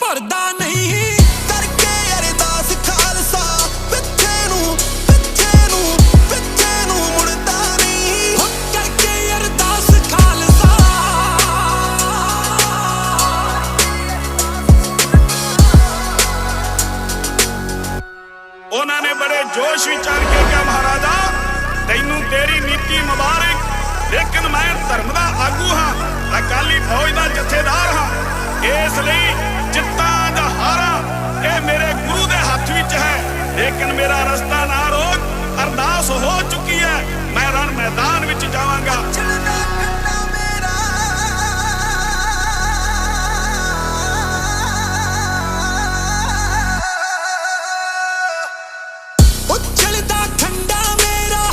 ਮੁੜਦਾ ਨਹੀਂ ਕਰਕੇ ਅਰਦਾਸ ਖਾਲਸਾ ਪਿੱਛੇ ਨੂੰ ਮੁੜਦਾ ਨਹੀਂ ਕਰਕੇ ਅਰਦਾਸ ਖਾਲਸਾ। ਉਹਨਾਂ ਨੇ ਬੜੇ जोश ਵਿੱਚ ਚੜ ਕੇ ਕਿਹਾ ਮਹਾਰਾਜਾ ਤੈਨੂੰ ਤੇਰੀ ਨੀਤੀ ਮੁਬਾਰਕ, ਲੇਕਿਨ ਮੈਂ ਧਰਮ ਦਾ ਆਗੂ ਹਾਂ, ਅਕਾਲੀ ਫੌਜ ਦਾ ਜਥੇਦਾਰ ਹਾਂ, ਇਸ ਲਈ ਜਿੱਤਾਂ ਜਾਂ ਹਾਰਾਂ ਇਹ ਮੇਰੇ ਗੁਰੂ ਦੇ ਹੱਥ ਵਿੱਚ ਹੈ, ਲੇਕਿਨ ਮੇਰਾ ਰਸਤਾ ਨਾ ਰੋਕ, ਅਰਦਾਸ ਹੋ